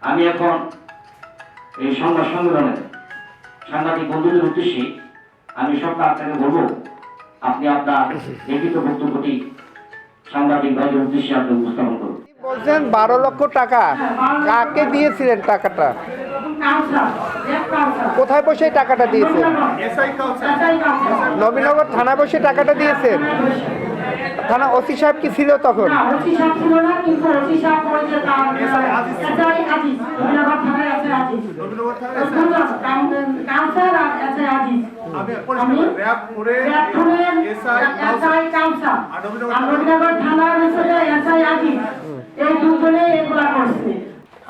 আমি এখন এই সংবাদ সম্মেলনে সাংবাদিক বন্ধুদের উদ্দেশ্যে আমি সবটা আপনাকে বলবো, আপনি আপনার লিখিত বক্তব্যটি সাংবাদিক ভাইদের উদ্দেশ্যে আপনি উপস্থাপন করুন। বলছেন 12 লক্ষ টাকা কাকে দিয়েছিলেন? টাকাটা কোথায় বসে টাকাটা দিয়েছেন? নবীনগর থানায় বসে টাকাটা দিয়েছেন? থানা ওসি সাহেব কি ছিল তখন?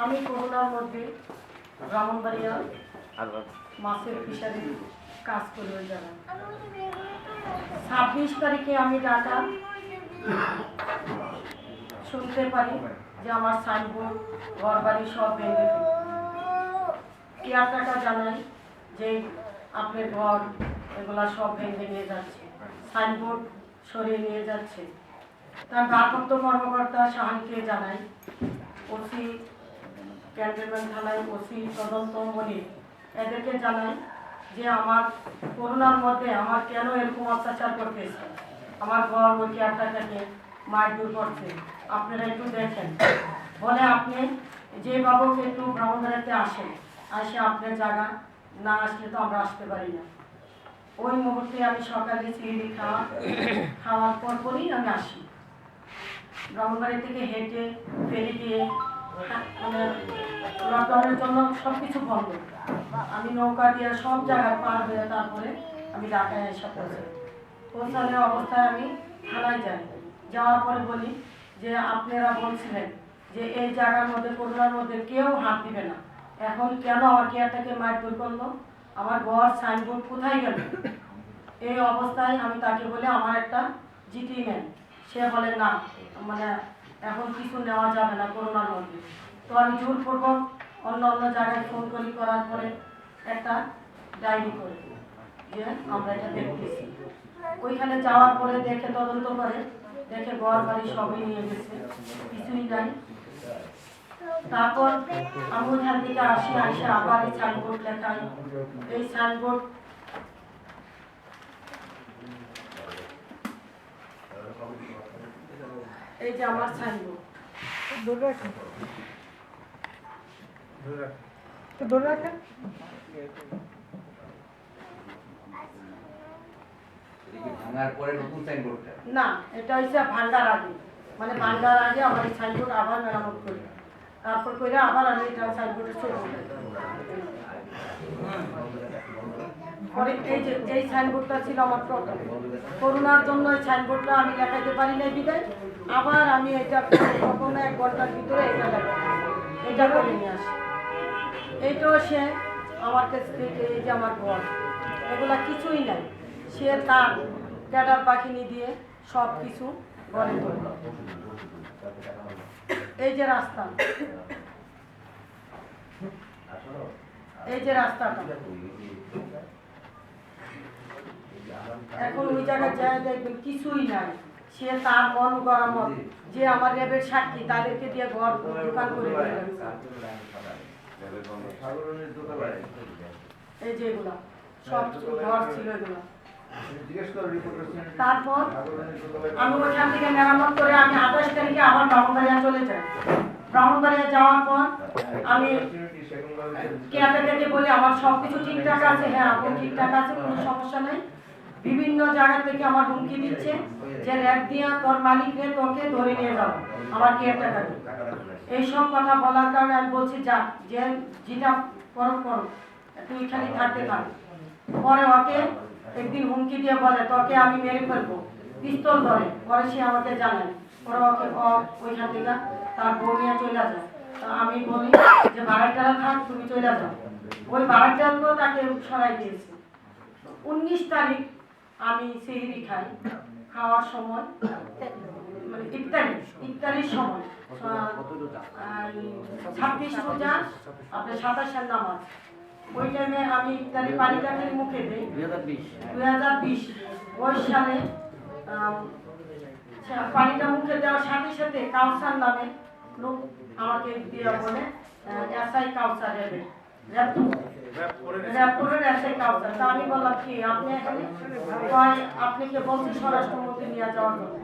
আমি করোনার মধ্যে ব্রাহ্মণবাড়িয়া মাছের ফিশারি কাজ করি ওই জায়গায়। 26 তারিখে আমি ঢাকা শুনতে পারি যে আমার সাইনবোর্ড ঘর বাড়ি সব ভেঙে ফেলে। কেয়ারটেকার জানাই যে আপনার ঘর এগুলা সব ভেঙে নিয়ে যাচ্ছে, সাইনবোর্ড সরিয়ে নিয়ে যাচ্ছে। তার ভারপ্রাপ্ত কর্মকর্তা শাহানকে জানাই, ওসি ক্যান্টনমেন্ট থানায় ওসি তদন্ত মনির এদেরকে জানাই যে আমার করোনার মধ্যে আমার কেন এরকম অত্যাচার করতেছে, আমার ঘর ওই কেয়ারটেকারকে মারধর করছে, আপনারা একটু দেখেন। বলে আপনি যে বাবুকে একটু ব্রাহ্মণবাড়িয়াতে আসেন, আসে আপনার জায়গা না আসলে তো আমরা আসতে পারি না। ওই মুহূর্তে আমি সকালে চিড়ি খাওয়ার পরই আমি আসি। ব্রাহ্মণবাড়ি থেকে হেঁটে ফেরি দিয়ে মানে লকডাউনের জন্য সব কিছু বন্ধ, আমি নৌকা দিয়ে সব জায়গায় পার হয়ে তারপরে আমি ঢাকায় এসে পৌঁছানোর অবস্থায় আমি থানায় যাই। যাওয়ার পরে বলি যে আপনারা বলছিলেন যে এই জায়গার মধ্যে করোনার মধ্যে কেউ হাত দিবে না, এখন কেন আমার কেয়ারটাকে মারধর করলো, আমার ঘর সাইনবোর্ড কোথায় গেল? এই অবস্থায় আমি তাকে বলে আমার একটা জিটি নেন, সে বলে না মানে এখন কিছু নেওয়া যাবে না করোনার মধ্যে। তো আমি জোরপূর্বক অন্য জায়গায় ফোন করার পরে একটা ডায়েরি করে যে আমরা এটা দেখতেছি। ওইখানে যাওয়ার পরে দেখে তদন্ত করে দেখে ঘর বাড়ি সবই নিয়ে গেছে, কিছুই নাই। তারপর আমি ওইখান থেকে আসে আবার এই সাইনবোর্ড লেখাই, এই সাইনবোর্ড এই যে আমার সাইনবোর্ড না, এটা হচ্ছে ভাঙ্গার আগে, মানে ভাঙ্গার আগে আমার এই সাইনবোর্ড আবার মেরামত করি, তারপর করে আবার আমি এটা সাইনবোর্ডে চলে পরে এই সাইনবোর্ডটা ছিল আমার প্রথম করোনার জন্য। এই সাইনবোর্ডটা আমি লেখাইতে পারি না বিদায়, আবার আমি এটা কখনো 1 ঘন্টার ভিতরে এটা করে নিয়ে আসি। এইটাও সে আমার কাছ থেকে এই যে আমার ঘর এগুলা কিছুই নাই, সে তার ক্যাডার পাখিনি দিয়ে সব কিছু গড়ে তোলে। এই যে রাস্তা, এই যে রাস্তাটা এখন ওই জায়গায় যায় দেখবেন কিছুই নাই, সে তার মন গড়া মত যে আমার রেবের সাক্ষী তাদেরকে দিয়ে ঘর দোকান করে দিয়ে এই যে এগুলা সব ঘর ছিল এগুলা। তারপর আমি ওইখান থেকে মেরামত করে আমি 28 তারিখে আবার ব্রাহ্মণবাড়িয়া চলে যাই। ব্রাহ্মণবাড়িয়া যাওয়ার পর আমি কেয়ারটেকারকে বলি আমার সবকিছু ঠিকঠাক আছে, হ্যাঁ আপনি ঠিকঠাক আছে, কোনো সমস্যা নেই। বিভিন্ন জায়গা থেকে আমার হুমকি দিচ্ছে যে র্যাব দিয়া তোর মালিককে তোকে ধরে নিয়ে যাও, আমার কেয়ারটেকারকে। এইসব কথা বলার কারণে আমি বলছি যা যে যেটা করো তুই খালি থাকতে থাক। পরে ওকে একদিন হুমকি দিয়ে বলে তোকে আমি মেরে ফেলবো, পিস্তল ধরে। পরে সে আমাকে জানায়, পরে ওকে ওইখান থেকে তার বউ নিয়ে চলে যায়। তা আমি বলি যে ভাড়াটারা থাক, তুমি চলে যাও। ওই ভাড়াটারকেও তাকে সরাই দিয়েছে। 19 তারিখ আমি সেহরি খাই, খাওয়ার সময় মানে ইফতারির সময় 26 রোজা আপনার 27 নামাজ, ওই টাইমে আমি ইফতারি পানিটাকে মুখে দিই। 2020 ওই সালে পানিটা মুখে দেওয়ার সাথে সাথে কাউসার নামে লোক আমাকে দিয়ে বলে এসআই কাউসার র্যাপপুরের এসআই কাউসার। তা আমি বললাম কি আপনি এখানে কয় আপনি কে বলছেন স্বরাষ্ট্রমন্ত্রী নিয়ে যাওয়ার জন্য।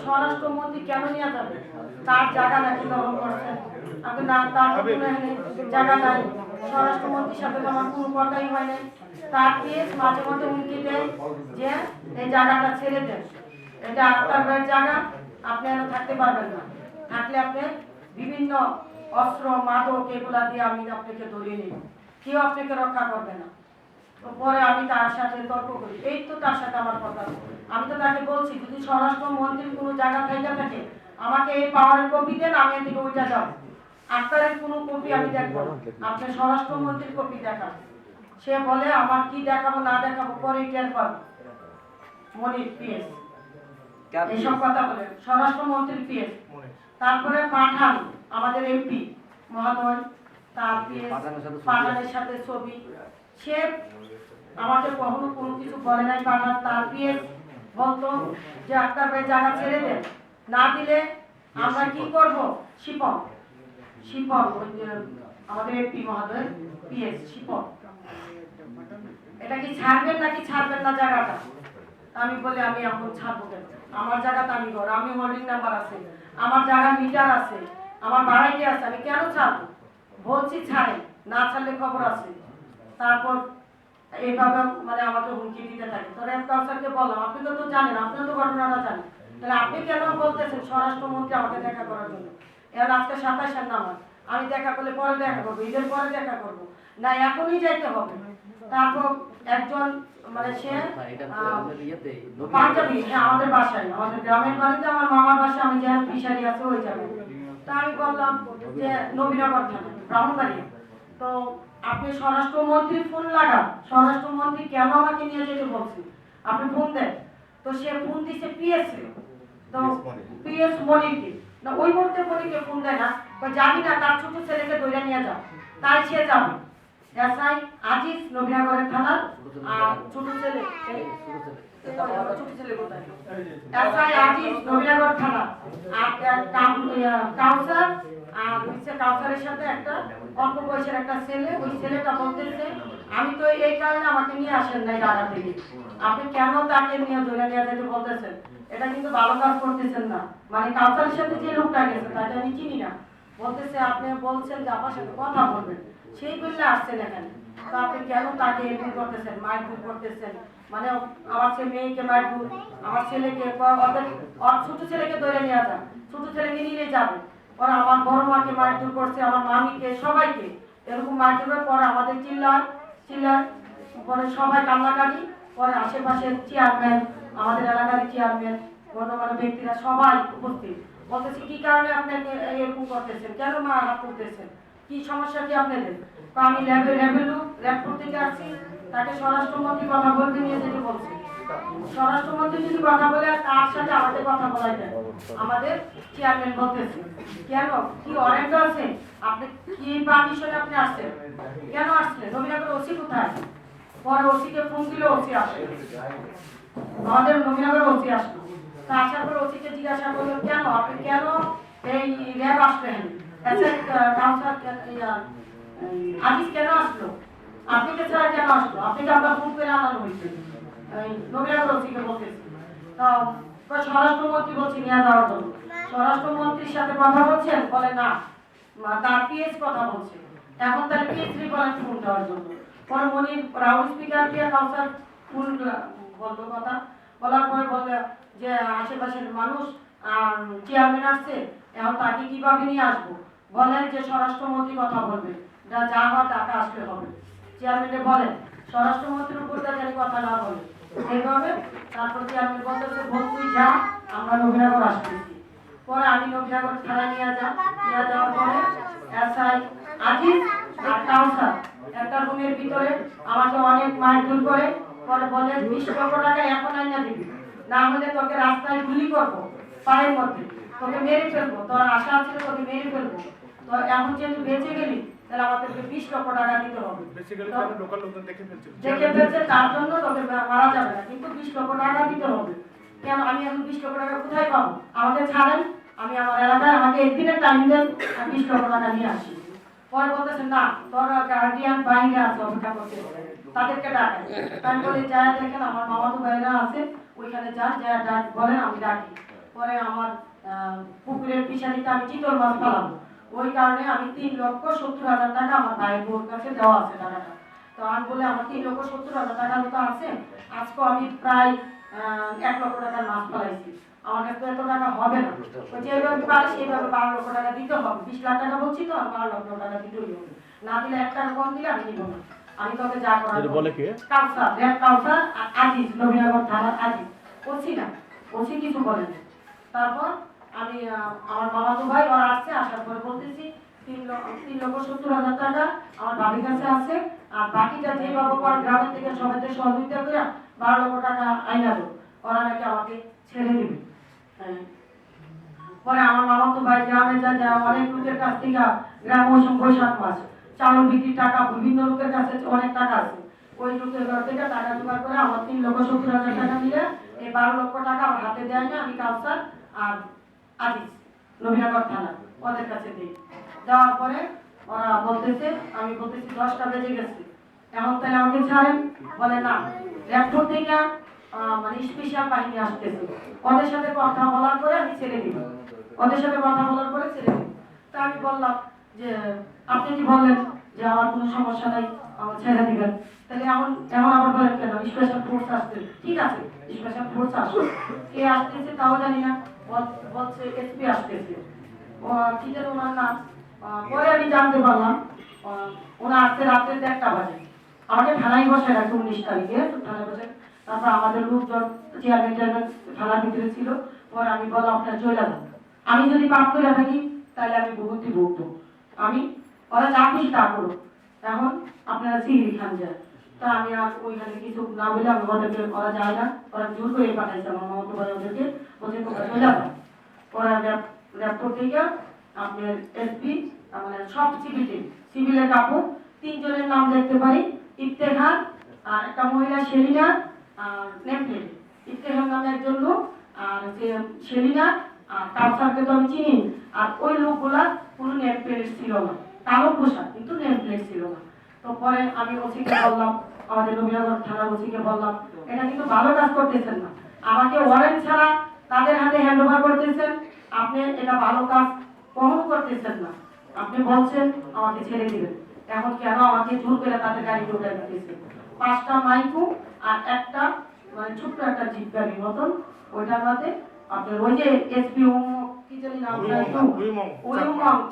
স্বরাষ্ট্রমন্ত্রী কেন নিয়ে যাবে? তার জায়গা নাকি দখল করছেন আপনি? না, তার তো কোনো এখানে জায়গা নাই। স্বরাষ্ট্রমন্ত্রীর সাথে তো আমার কোনো কথাই হয় নাই। তার কেস মাঝে মধ্যে হুমকি দেয় যে এই জায়গাটা ছেড়ে দেন, এটা আক্তার ভাইয়ের জায়গা, আপনি এখানে থাকতে পারবেন না, থাকলে আপনি বিভিন্ন অস্ত্র মাদক এগুলা দিয়ে আমি আপনাকে ধরিয়ে নিব, কেউ আপনাকে রক্ষা করবে না। তো পরে আমি তার সাথে তর্ক করি, এই তো তার সাথে আমার কথা। আমি তো তাকে বলছি যদি স্বরাষ্ট্রমন্ত্রীর কোনো জায়গা থেকে থাকে আমাকে এই পাওয়ারের কপি দেন, আমি এদিকে ওইটা যাব। আক্তারের কোনো কপি আমি দেখবো না, আপনি স্বরাষ্ট্রমন্ত্রীর কপি দেখান। সে বলে আমার কি দেখাবো না দেখাবো পরে টের পাবো। মনির পিএস এইসব কথা বলে, স্বরাষ্ট্রমন্ত্রীর পিএস। তারপরে পাঠান আমাদের এমপি মহোদয়, তার পিএস পাঠানের সাথে ছবি। সে আমাকে কখনো কোনো কিছু বলে নাই। পাঠান তার পিএস বলতো যে আক্তার ভাই জায়গা ছেড়ে দেন, না দিলে আমরা কি করব। শিপন শিপন ওই যে আমাদের এমপি মহোদয় পিএস শিপন, এটা কি ছাড়বেন নাকি ছাড়বেন না জায়গাটা? আমি বলি আমি এখন ছাড়বো কেন, আমার জায়গাতে আমি ঘর, আমি হোল্ডিং নাম্বার আছে, আমার জায়গার মিটার আছে, আমার বাড়াইতে আছে, আমি কেন ছাড়বো? বলছি ছাড়ে, না ছাড়লে খবর আছে। তারপর এইভাবে মানে আমাকে হুমকি দিতে থাকে। তো র্যাব কাউন্সিলরকে বললাম আপনি তো জানেন, আপনিও তো ঘটনাটা জানেন, তাহলে আপনি কেন বলতেছেন স্বরাষ্ট্রমন্ত্রী আমাকে দেখা করার জন্য? এখন আজকে 27 নামাজ, আমি দেখা করলে পরে দেখা করবো, ঈদের পরে দেখা করবো না, এখনই যাইতে হবে। তারপর একজন মানে সে পাঞ্জাবি, হ্যাঁ আমাদের বাসায়, আমাদের গ্রামের বাড়িতে আমার মামার বাসায়, আমি যে ফিশারি আছে ওই জায়গায়। তা আমি বললাম যে নবীনগর থানা ব্রাহ্মণবাড়িয়া। তো আপনি স্বরাষ্ট্রমন্ত্রী ফোন লাগান, স্বরাষ্ট্রমন্ত্রী কেন আমাকে নিয়ে যেতে বলছে আপনি ফোন দেন। তো সে ফোন দিছে পিএস, তো পিএস মনিরকে না, ওই মুহূর্তে মনিরকে ফোন দেয় না, জানি না তার ছোট ছেলেকে ধরে নিয়ে যাও, তাই সে যাবে। এসআই আজিজ নবীনগরের থানার আর ছোট ছেলে কোথায়? এসআই আজিজ নবীনগর থানা আর কাউসার, আর হচ্ছে কাউসারের সাথে একটা অল্প বয়সের একটা ছেলে। ওই ছেলেটা বলতেছে আমি তো এই কারণে আমাকে নিয়ে আসেন নাই ঢাকা থেকে, আপনি কেন তাকে নিয়ে ধরে নিয়ে যেতে বলতেছেন? এটা কিন্তু ভালো কাজ করতেছেন না। মানে কাউসারের সাথে যে লোকটা গেছে তাকে আমি চিনি না, বলতেছে আপনি বলছেন যে আপনার সাথে কথা বলবেন, সেই বললে আসছেন এখানে, তো আপনি কেন তাকে এরকম করতেছেন, মারধর করতেছেন? মানে আমার মেয়েকে মারধর, আমার ছেলেকে, ওদের ছোট ছেলেকে ধরে নিয়ে যান, ছোট ছেলেকে নিয়ে যাবে, পরে আমার বড় মাকে মারধর করছে, আমার মামিকে, সবাইকে এরকম মারধরের পরে আমাদের চিল্লায় পরে সবাই কান্নাকাটি। পরে আশেপাশের চেয়ারম্যান, আমাদের এলাকার চেয়ারম্যান, গণ্যমান্য ব্যক্তিরা সবাই উপস্থিত, বলতেছে কি কারণে আপনি এরকম করতেছেন, কেন মা হাত করতেছেন, কি সমস্যা কি আপনাদের? তো আমি ল্যাব থেকে আসছি, তাকে স্বরাষ্ট্রমন্ত্রী কথা বলতে নিয়ে যেতে বলছি। স্বরাষ্ট্রমন্ত্রী যদি কথা বলে আর তার সাথে আমাদের কথা বলাই দেন, আমাদের চেয়ারম্যান বলতেছে কেন কি অরেন্ট আছে, আপনি কি পারমিশনে আপনি আসছেন, কেন আসছেন? নবীনগর ওসি কোথায়? পরে ওসিকে ফোন দিলে ওসি আসে, আমাদের নবীনগর ওসি আসলো। তা আসার পর ওসিকে জিজ্ঞাসা করলো কেন আপনি কেন এই র্যাব আসলেন, আজিজ কেন আসলো, আপনাকে ছাড়া কেন আসলো, আপনাকে আমরা ফোন করে আনানো হয়েছে। নবীনগর ওসিকে বলতেছি, তো স্বরাষ্ট্রমন্ত্রী বলছি নিয়ে যাওয়ার জন্য। স্বরাষ্ট্রমন্ত্রীর সাথে কথা বলছেন, বলে না তার পিএস কথা বলছে। এখন তার পিএস বলেন ফোন দেওয়ার জন্য। পরে মনির রাউন্ড স্পিকার দিয়ে কাউসার ফোন বললো, কথা বলার পরে বললে যে আশেপাশের মানুষ আর চেয়ারম্যান আসছে, এখন তাকে কিভাবে নিয়ে আসবো, বলেন যে স্বরাষ্ট্রমন্ত্রী কথা বলবে, যা হওয়ার টাকা আসলে হবে। চেয়ারম্যানে বলেন স্বরাষ্ট্রমন্ত্রীর উপর জানি কথা না বলে এইভাবে। তারপর চেয়ারম্যান বলতেছে ভোট তুই যা, আমরা নবীনগর আসতেছি। পরে আমি নবীনগর থানায় নিয়ে যাওয়ার পরে এসআই আজিজ আর কাউসার একটা রুমের ভিতরে আমাকে অনেক মারধর করে। পরে বলে 20 লক্ষ টাকা এখন আইনা দিবি, না হলে তোকে রাস্তায় গুলি করবো, পায়ের মধ্যে তোকে মেরে ফেলবো, তোর আশা ছিল তোকে মেরে ফেলবো, তো এখন যেহেতু বেঁচে গেলি তাহলে আমাদেরকে 20 লক্ষ টাকা দিতে হবে। দেখে ফেলছে তার জন্য তোকে মারা যাবে না, কিন্তু 20 লক্ষ টাকা দিতে হবে। কেন আমি এখন 20 লক্ষ টাকা কোথায় পাবো? আমাকে ছাড়েন, আমি আমার এলাকায় আমাকে একদিনের টাইম দেন, আমি 20 লক্ষ টাকা নিয়ে আসি। পরে বলতেছেন না, তোর গার্ডিয়ান বাইরে আছে অপেক্ষা করতে, তাদেরকে ডাকেন। আমি বলি যা দেখেন আমার মামাতো ভাইরা আছে, ওইখানে যান, যা বলেন আমি ডাকি। পরে আমার পুকুরের পিছানিতে আমি চিতল মাছ পালাবো, ওই কারণে আমি 3,70,000 টাকা আমার ভাইয়ের বোর কাছে দেওয়া আছে টাকাটা। তো আমি বলে আমার 3,70,000 টাকার মতো আছে, আজকে আমি প্রায় 1 লক্ষ টাকার মাছ পালাইছি, আমার কাছে এত টাকা হবে না। ওই যেভাবে পারে সেইভাবে 12 লক্ষ টাকা দিতে হবে। 20 লাখ টাকা বলছি তো, আর 12 লক্ষ টাকা দিতেই হবে। না দিলে 1 টাকা কম দিলে আমি নিব না। আমি তোকে যা করার বলে কে? কাউসার, রেড কাউসার, আজিজ, নবীনগর থানার আজিজ। ওসি না, ওসি কিছু বলে না। তারপর আমি আমার মামাতো ভাই ওরা আসছে, আসার পরে বলতেছি 3,70,000 টাকা আমার বাবির কাছে আছে, আর বাকিটা যে বাবা পর গ্রামের থেকে সবাইকে সহযোগিতা করে 12 লক্ষ টাকা আইনা দেবো, ওরা নাকি আমাকে ছেড়ে দিবে। পরে আমার মামাতো ভাই গ্রামে যা অনেক লোকের কাছ থেকে গ্রাম মৌসুম বৈশাখ মাস চাউল বিক্রির টাকা, বিভিন্ন লোকের কাছে অনেক টাকা আছে, ওই লোকের ঘর থেকে টাকা জোগাড় করে আমার 3,70,000 টাকা নিয়ে এই 12 লক্ষ টাকা আমার হাতে দেয় না, আমি কাউসার আর আজিজ নবীনগর থানা ওদের কাছে দিই। দেওয়ার পরে ওরা বলতেছে, আমি বলতেছি 10টা বেজে গেছে, এখন তাহলে আমাকে ছাড়েন। বলে না, ল্যাপটপ থেকে মানে স্পেশাল বাহিনী আসতেছে, ওদের সাথে কথা বলার পরে আমি ছেড়ে দিব, ওদের সাথে কথা বলার পরে ছেড়ে দিব। তা আমি বললাম যে আপনি কি বললেন যে আমার কোনো সমস্যা নাই, আমার ছেড়ে দিবেন, তাহলে এমন আবার বলেন কেন স্পেশাল ফোর্স আসছে? ঠিক আছে, স্পেশাল ফোর্স আসবে, কে আসতেছে তাও জানি না, বলছে এসপি আসতেছে, কি যেন ওনার নাম। পরে আমি জানতে পারলাম ওনার আসতে রাত্রে 1টা বাজে, আমাকে থানায় বসে রাখে 19 তারিখে থানায় বসে। তারপর আমাদের লোকজন চেয়ারম্যান থানার ভিতরে ছিল। পরে আমি বললাম আপনার চলে যান, আমি যদি পাপ করে থাকি তাহলে আমি ভুগতি ভুগবো, আমি ওরা যা খুশি তা করো, এখন আপনারা সিগড়ি খান যায়। তা আমি আর ওইখানে কিছু না বলে আমি ওদেরকে, ওরা যায় না, ওরা জোর করে পাঠাইছে আমার মামাতো ভাই ওদেরকে, বলছে তোমরা চলে যাবো। ওরা ল্যাপটপ থেকে আপনার এসপি মানে সব সিভিলের কাপড় 3 জনের নাম দেখতে পারি, ইফতেখার আর একটা মহিলা সেলিনা, আর নেমপ্লেট ইফতেখার নামে একজন লোক, আর যে সেলিনা আর কাউসারকে তো আমি চিনি, আর ওই লোকগুলা কোনো নেমপ্লেট ছিল না, কালো পোশাক কিন্তু নেমপ্লেট ছিল না। তো পরে আমি ওসিকে বললাম, আমাদের নবীনগর থানার ওসিকে বললাম এটা কিন্তু ভালো কাজ করতেছেন না, আমাকে ওয়ারেন্ট ছাড়া তাদের হাতে হ্যান্ড ওভার করতেছেন, আপনি এটা ভালো কাজ কখনো করতেছেন না, আপনি বলছেন আমাকে ছেড়ে দিবেন, এখন কেন আমাকে জোর করে তাদের গাড়িতে উঠে দিতেছে। 5টা মাইকু আর একটা মানে ছোট্ট একটা জিপ গাড়ির মতন, ওইটার মধ্যে আপনার ওই যে এসপি কি জানি নাম,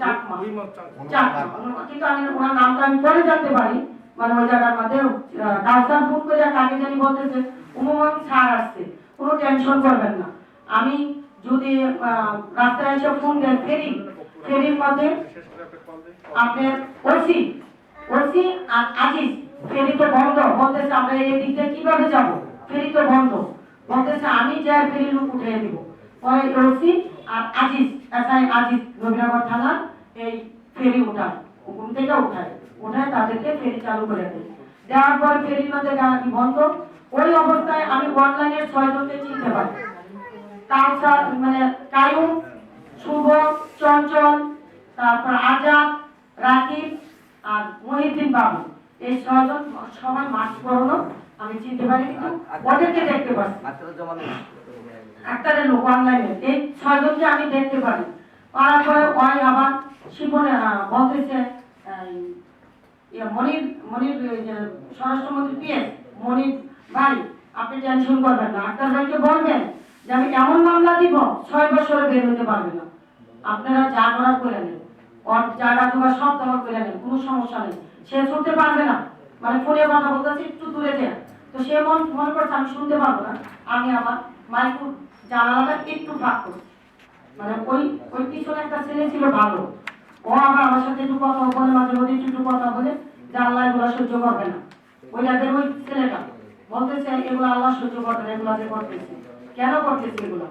চাকমা, কিন্তু আমি ওনার নামটা আমি পরে জানতে পারি, মানে ওই জায়গার মধ্যে কাউসার ফোন করে কাকে জানি বলতেছে উমম স্যার আসছে, কোনো টেনশন করবেন না, আমি যদি রাস্তায় এসে ফোন দেন ফেরির মধ্যে আপনার ওসি আর আজিজ, ফেরি তো বন্ধ, বলতেছে আমরা এই দিক দিয়ে কিভাবে যাবো, ফেরি তো বন্ধ, বলতেছে আমি যাই ফেরি লোক উঠিয়ে দিব। পরে ওসি আর আজিজ, এসআই আজিজ নবীনগর থানা এই ফেরি উঠায়, ঘুম থেকে উঠায় তাদেরকে ফেরি চালু করে দেয়। দেওয়ার পর ফেরির মধ্যে গাড়ি বন্ধ, ওই অবস্থায় আমি অনলাইনের 6 জনকে চিনতে পারি, কাউসার মানে কায়ুম, শুভ, চঞ্চল, তারপর আজাদ, রাকিব আর মহিউদ্দিন বাবু, এই 6 জন সবাই মাস্ক পরানো, আমি চিনতে পারি, কিন্তু ওদেরকে দেখতে পাচ্ছি একটা লোক অনলাইনে, এই 6 জনকে আমি দেখতে পারি। পারার পরে ওই আবার শিবনে বলতেছে মনির স্বরাষ্ট্রমন্ত্রী পিএস মনির ভাই আপনি টেনশন করবেন না, আক্তার ভাইকে বলবেন যে আমি এমন মামলা দিব 6 বছরে বের হতে পারবে না, আপনারা যা করার করে নেন, ওর জায়গা জোগাড় সব দখল করে নেন, কোনো সমস্যা নেই, সে শুনতে পারবে না, মানে ফোনে কথা বলতেছি একটু দূরে যায়, তো সে মনে করছে আমি শুনতে পারবো না, আমি আমার মাইকু জানালাটা একটু ফাঁক করি, মানে ওই পিছনে একটা ছেলে ছিল ভালো, ও আবার আমার সাথে একটু কথা বলে, মাঝে মধ্যে একটু কথা বলে, যে আল্লাহ এগুলো সহ্য করবে না, ওই ছেলেটা বলতেছে এগুলো আল্লাহ সহ্য করবে না, এগুলো যে করতেছে কেন করতেছে এগুলো,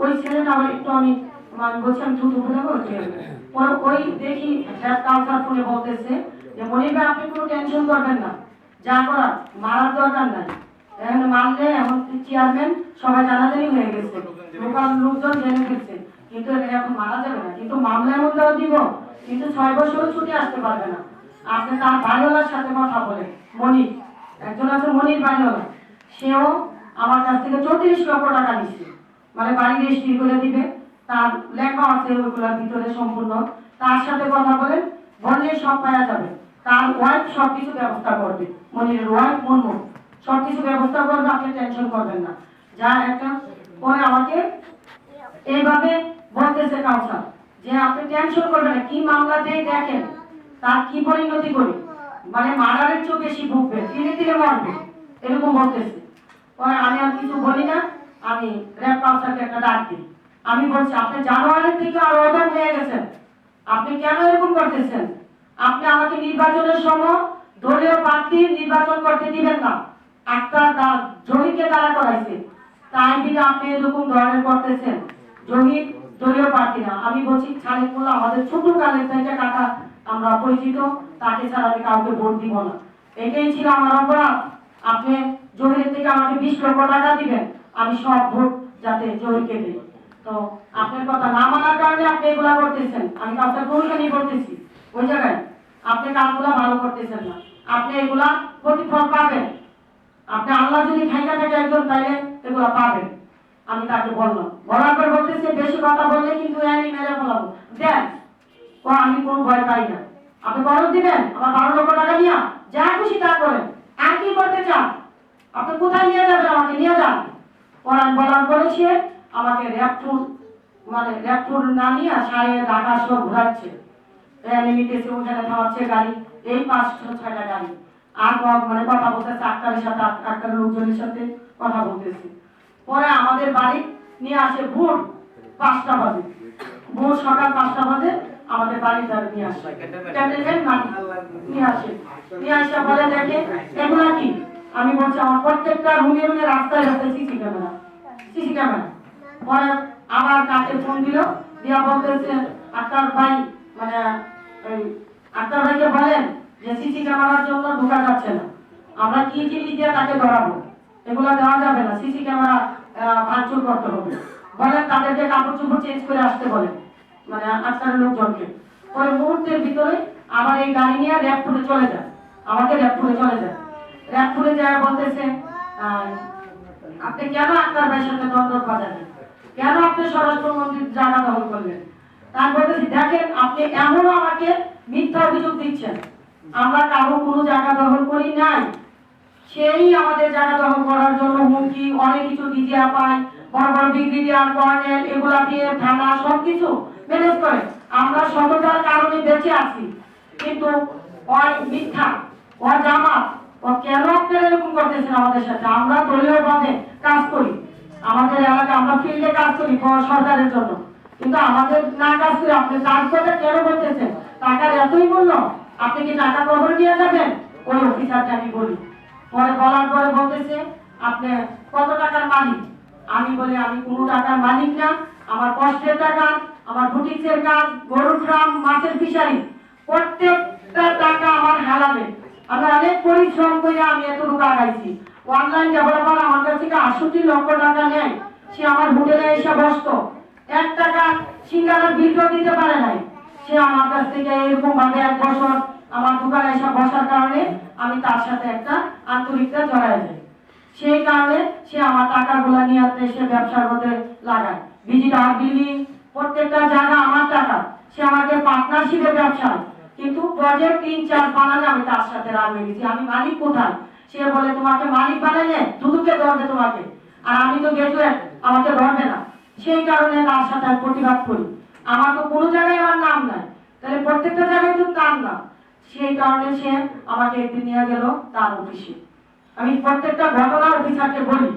ওই ছেলেটা আবার একটু আমি বলছি আমি থুতু বলে ওই দেখি কাউসার ফোনে বলতেছে যে মনির ভাই আপনি কোনো টেনশন করবেন না, যা করার মারার দরকার নাই, এখন মারলে এখন চেয়ারম্যান সবাই জানাজানি হয়ে গেছে, লোকাল লোকজন জেনে গেছে, কিন্তু এটা এখন মারা যাবে না, কিন্তু মামলার মধ্যেও দিব, কিন্তু 6 বছরও ছুটি আসতে পারবে না। আপনি তার বাড়িওয়ালার সাথে কথা বলেন, মনির, একজন আছে মনির বাড়িওয়ালা, সেও আমার কাছ থেকে 34 লক্ষ টাকা নিচ্ছে, মানে বাড়ি রেজিস্ট্রি করে দিবে, তার লেখা আছে ওইগুলোর ভিতরে সম্পূর্ণ। তার সাথে কথা বলেন, বললে সব পাওয়া যাবে। তার ওয়াইফ সবকিছু ব্যবস্থা করবে, মনিরের ওয়াইফ মুনমু সবকিছু ব্যবস্থা করবে, আপনি টেনশন করবেন না। যা একটা পরে আমাকে এইভাবে বলতেছে কাউন্সিলর যে আপনি টেনশন করবেন না, কি মামলা দিয়ে দেখেন তার কি পরিণতি করি, মানে মার্ডারের চেয়ে বেশি ভুগবে, ধীরে ধীরে মরবে, এরকম বলতেছে। পরে আমি আর কিছু বলি না, আমি র্যাব কাউন্সিলরকে একটা ডাক দিই। আমি বলছি আপনি জানুয়ারির থেকে আরো অদম হয়ে গেছেন, আপনি কেন এরকম করতেছেন? আপনি আমাকে নির্বাচনের সময় দলীয় প্রার্থী নির্বাচন করতে দিবেন না, আক্তার জহিরকে দাঁড়া করাইছে, তাই বিনা আপনি এরকম ধরনের করতেছেন। জহির দলীয় প্রার্থী না, আমি বলছি খালিকুল্লাহ আমাদের ছোট কালের থেকে কাকা আমরা পরিচিত, তাকে ছাড়া আমি কাউকে ভোট দিব না, এটাই ছিল আমার অপরাধ। আপনি জহিরের থেকে আমাকে 20 লক্ষ টাকা দিবেন, আমি সব ভোট যাতে জহিরকে দিই। তো আপনার কথা না মানার কারণে আপনি এগুলা করতেছেন, আমি কাউকে ভূমিকা নিয়ে বলতেছি ওই জায়গায় আপনি কাজগুলা ভালো করতেছেন না, আপনি এগুলা প্রতিফল পাবেন। আপনি আল্লাহ যদি খাইকা থাকে একজন তাইলে এগুলা পাবেন। আমি তাকে বললাম, বলার পর বলতেছে বেশি কথা বললে কিন্তু এনি মেরে ফেলাবো, দেন ও আমি কোনো ভয় পাই না, আপনি বরফ দিবেন আমার 12 লক্ষ টাকা নিয়ে যা খুশি তা করেন, আর কি করতে চান, আপনি কোথায় নিয়ে যাবেন আমাকে নিয়ে যান। ওরা বলার পরে সে আমাকে র্যাপটুর না নিয়ে সারে ঢাকা সব ঘুরাচ্ছে, নিতেছে, ওখানে থামাচ্ছে গাড়ি, এই 5-6টা গাড়ি, আর মানে কথা বলতেছে আক্তারের সাথে, আক্তারের লোকজনের সাথে কথা বলতেছে। পরে আমাদের বাড়ি নিয়ে আসে ভোর 5টা বাজে, ভোর সকাল 5টা বাজে আমাদের বাড়ির দ্বারা নিয়ে আসে, নিয়ে আসে বলে দেখে এগুলা কি, আমি বলছি আমার প্রত্যেকটা রুমে রুমে রাস্তায় রাস্তায় সিসি ক্যামেরা। পরে আবার কাকে ফোন দিল, দিয়া বলতেছে আক্তার ভাই, মানে আক্তার ভাইকে বলেন যে সিসি ক্যামেরার জন্য ঢোকা যাচ্ছে না, আমরা কি জিনিস দিয়ে তাকে ধরাবো, এগুলো দেওয়া যাবে না, সিসি ক্যামেরা ভাঙচুর করতে হবে, বলেন তাদেরকে কাপড় চোপড় চেঞ্জ করে আসতে বলেন, মানে আক্তারের লোকজনকে। পরে মুহূর্তের ভিতরে আবার এই গাড়ি নিয়ে র্যাবপুরে চলে যায়, আমাকে র্যাবপুরে চলে যায়, র্যাবপুরে যায় বলতেছে আপনি কেন আক্তার ভাইয়ের সাথে দ্বন্দ্ব বাজালেন, কেন আপনি স্বরাষ্ট্রমন্ত্রীর জায়গা দখল করলেন? তার বলতেছি দেখেন আপনি এমনও আমাকে মিথ্যা অভিযোগ দিচ্ছেন, আমরা কারো কোনো জায়গা দখল করি নাই, সেই আমাদের জায়গা দখল করার জন্য হুমকি অনেক কিছু দিতে পায়, বড় বড় ব্রিগেডিয়ার কর্নেল এগুলা দিয়ে থানা সবকিছু ম্যানেজ করে, আমরা সততার কারণে বেঁচে আছি, কিন্তু ওই মিথ্যা ও জামাত ও কেন আপনারা এরকম করতেছেন আমাদের সাথে? আমরা দলীয় ভাবে কাজ করি, আমাদের এলাকায় আমরা ফিল্ডে কাজ করি সরকারের জন্য, কিন্তু আমাদের না কাজ করে আপনি কাজ করে কেন বলতেছেন? টাকার এতই মূল্য, আপনি কি টাকা কবর নিয়ে যাবেন? ওই অফিসারকে আমি বলি, পরে বলার পরে বলতেছে আপনি কত টাকার মালিক? আমি বলি আমি কোনো টাকার মালিক না, আমার কষ্টের টাকা, আমার বুটিক্সের কাজ, গরুর ফার্ম, মাছের ফিশারি, প্রত্যেকটা টাকা আমার হালালে, আমি অনেক পরিশ্রম করে আমি এতটুকু আগাইছি। অনলাইন ডেভেলপার আমার কাছ থেকে 68 লক্ষ টাকা নেয়, সে আমার হোটেলে এসে বসতো, 1 টাকা সিঙ্গারার বিলও দিতে পারে নাই, সে আমার কাছ থেকে এরকম ভাবে 1 বছর আমার দোকানে এসে বসার কারণে আমি তার সাথে একটা আন্তরিকতা জড়ায় যাই, সেই কারণে সে আমার টাকাগুলো নিয়ে আসতে সে ব্যবসার মধ্যে লাগায়, ভিজিটার বিলিং প্রত্যেকটা জায়গা আমার টাকা, সে আমাকে পার্টনারশিপে ব্যবসা, কিন্তু প্রজেক্ট 3-4 বানালে আমি তার সাথে রাগ হয়ে গেছি, আমি মালিক কোথায়? সে বলে তোমাকে মালিক বানাইলে দুদুকে ধরবে তোমাকে, আর আমি তো গ্রাজুয়েট, আমাকে ধরবে না, সেই কারণে তার সাথে আমি প্রতিবাদ করি। আমার তো কোনো জায়গায় আমার নাম নাই, তাহলে প্রত্যেকটা জায়গায় তো তার নাম, সেই কারণে সে আমাকে একদিন নিয়ে গেল তার অফিসে, আমি প্রত্যেকটা ঘটনা অফিসারকে বলি,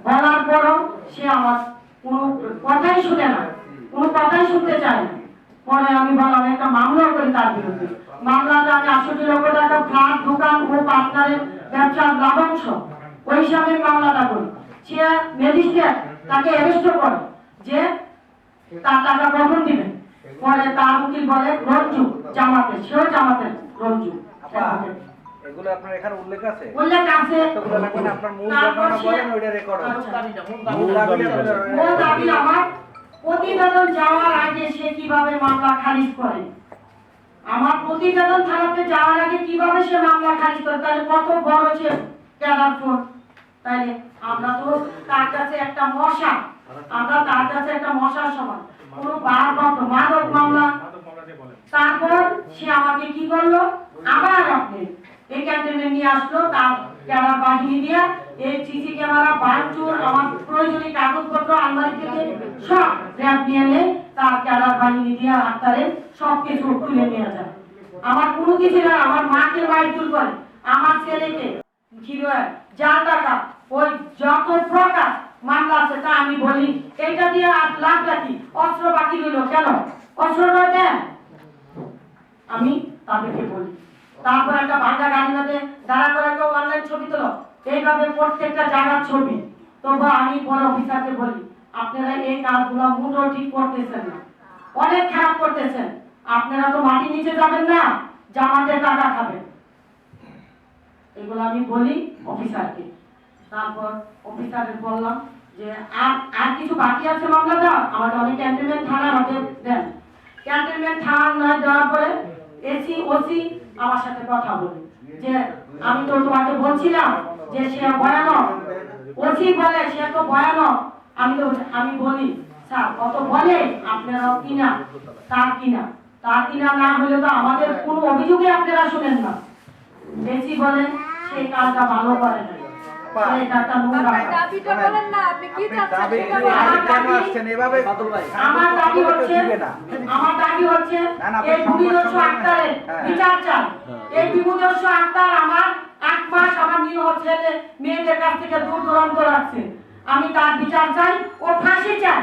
বলার পরও সে আমার কোনো কথাই শুনে না, কোনো কথাই শুনতে চায় না। পরে আমি বললাম একটা মামলা করি তার বিরুদ্ধে, মামলাটা আমি 68 লক্ষ টাকা ফ্ল্যাট, দোকান ও পার্টনারের ব্যবসার লাভাংশ ওই হিসাবে মামলাটা করি, সে ম্যাজিস্ট্রেট তাকে অ্যারেস্ট করে যে তার টাকা কখন দিবেন। পরে তার উকিল বলে রঞ্জু জামাতের, সেও জামাতের রঞ্জু, এগুলো আপনার এখানে উল্লেখ আছে? উল্লেখ আছে, এতগুলো লাগবে না, আপনার মূল ঘটনা বলেন ওইটা রেকর্ড হবে। মূল দাবি আমার প্রতিবেদন যাওয়ার আগে সে কিভাবে মামলা খারিজ করে, আমার প্রতিবেদন থানাতে যাওয়ার আগে কিভাবে সে মামলা খারিজ করে, তাহলে কত বড় সে ক্যাডার ফোর্স। তাইলে আমরা তো তার কাছে একটা মশা, আমরা তার কাছে একটা মশার সমান। কোনো মাদক মামলা, তারপর সে আমাকে কি করলো, আবার আপনি এই ক্যান্টিনে নিয়ে আসলো তার ক্যামেরা বাহিনী দিয়ে, এই সিসি ক্যামেরা ভাঙচুর, আমার প্রয়োজনীয় কাগজপত্র আলমারি থেকে সব র্যাব নিয়ে এনে তার ক্যামেরা বাহিনী দিয়ে আক্তারের সব কিছু তুলে নিয়ে যায়। আমার কোনো কিছু না, আমার মাকে মাইতুল করে, আমার ছেলেকে ঘিরে যা টাকা ওই যত প্রকার মামলা আছে তা আমি বলি, এইটা দিয়ে আর লাভটা কি, অস্ত্র বাকি রইল কেন, অস্ত্রটা দেন, আমি তাদেরকে বলি। তারপর একটা ভাঙা গাড়ি মধ্যে দাঁড়া করে কেউ অনলাইন ছবি তোলো, এইভাবে প্রত্যেকটা জায়গার ছবি। তবু আমি পরে অফিসারকে বলি, আপনারা এই কাজগুলো মোটেও ঠিক করতেছেন না, অনেক খারাপ করতেছেন, আপনারা তো মাটি নিচে যাবেন না, জামাতের টাকা খাবেন। এগুলো আমি বলি অফিসারকে। তারপর অফিসারকে বললাম যে আর কিছু বাকি আছে মামলা দেওয়া, আমাকে অনেক ক্যান্টনমেন্ট থানা আমাকে দেন। ক্যান্টনমেন্ট থানা নয় দেওয়ার পরে এসি ওসি আমার সাথে কথা বলে যে আমি তো তোমাকে বলছিলাম যে সে ভয়ানক, ওসি বলে সে তো ভয়ানক। আমি বলি স্যার কত বলে আপনারাও কিনা, তার কিনা না হলে তো আমাদের কোনো অভিযোগে আপনারা শুনেন না। এসি বলে সেই কাজটা ভালো করে না, আমার দাবি হচ্ছে এই বিমুদর্শ আক্তারের বিচার চাই। এই বিমুদর্শ আক্তার আমার 8 মাস আমার নিরীহ ছেলে মেয়েদের কাছ থেকে দূর দূরান্ত রাখছে, আমি তার বিচার চাই, ও ফাঁসি চাই।